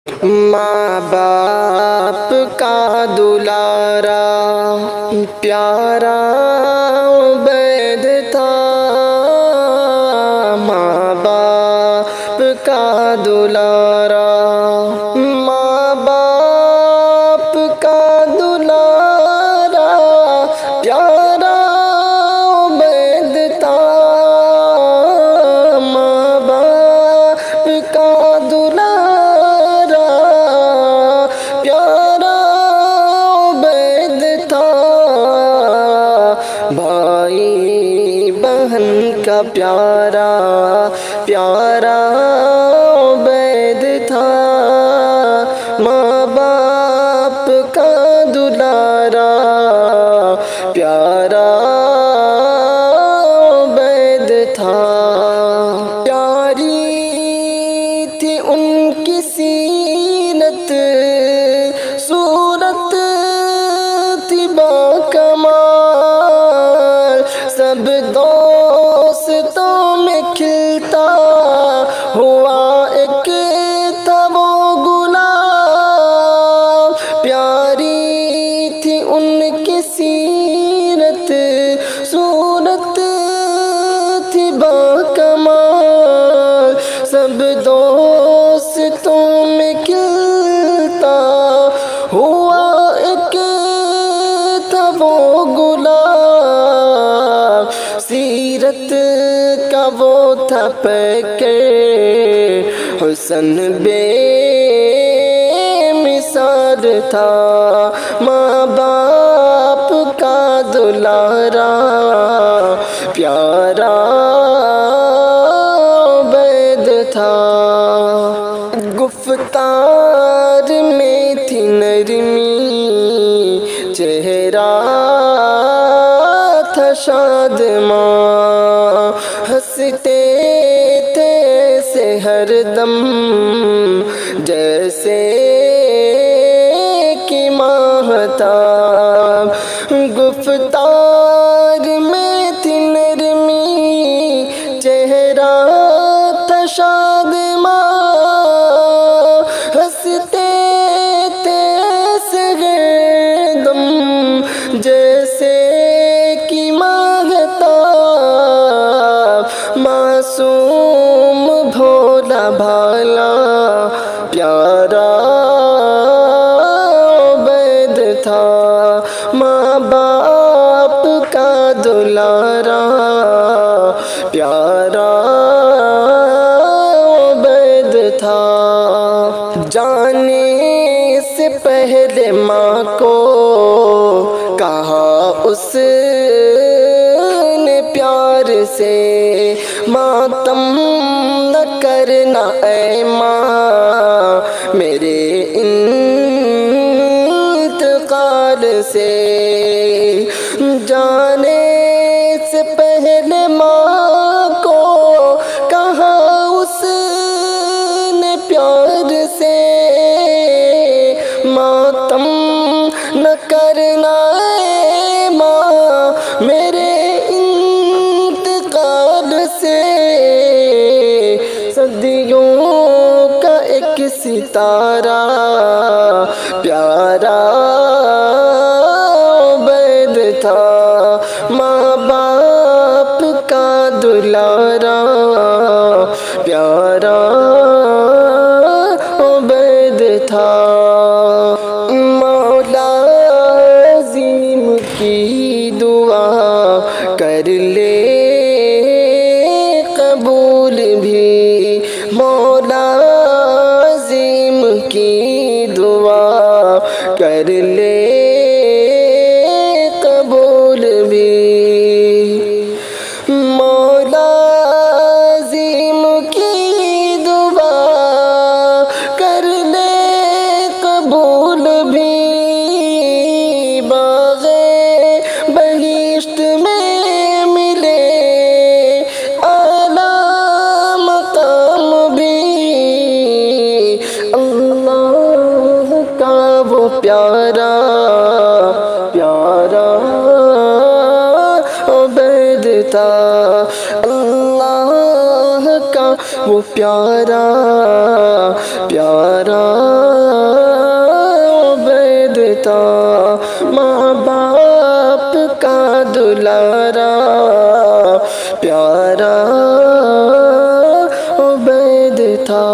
ماں باپ کا دلارا پیارا عبید تھا، ماں باپ کا دلارا، ماں باپ کا دلارا پیارا عبید تھا، ماں باپ کا دلارا پیارا عبید تھا، بھائی بہن کا پیارا پیارا عبید تھا، ماں باپ کا دلارا پیارا عبید تھا، پیاری تھی ان کی سیرت صورت تھی باکمال، سب دوستوں میں کھلتا ہوا ایک تھا وہ گلاب، پیاری تھی ان کی سیرت صورت تھی باکمال، سب دوستوں میں کھلتا ہوا ایک تھا وہ گلاب، سیرت کا وہ تھا پیکر حسن بے مثال تھا، ماں باپ کا دلارا پیارا عبید تھا، گفتار میں تھی نرمی چہرہ تھا شادماں، ہنستے تھے سے ہر دم جیسے کہ ماہتاب، گفتار میں تھی نرمی چہرہ تھا شادماں، ہنستے تھے سے ہر دم جیسے کہ ماہتاب، معصوم بھولا بھالا پیارا عبید تھا، ماں باپ کا دلارا پیارا عبید تھا، جانے سے پہلے ماں کو کہا اس نے پیار سے، ماتم نہ کرنا اے ماں میرے انتقال سے، جانے سے پہلے ماں کو کہا اس نے پیار سے، ماتم نہ کرنا اے ماں میرے انتقال سے، صدیوں کا ایک ستارہ پیارا عبید تھا، ماں باپ کا دلارا پیارا عبید تھا، مولا عظیم کی دعا کر لے قبول بھی، مولا عظیم کی دعا کر لے قبول بھی، مولا عظیم کی دعا کر لے قبول بھی، باغ بہشت میں ملے اعلیٰ مقام بھی، اللہ کا وہ پیارا پیارا عبید تھا، اللہ کا وہ پیارا پیارا پیارا عبید تھا، ماں باپ کا دلارا، پیارا عبید تھا۔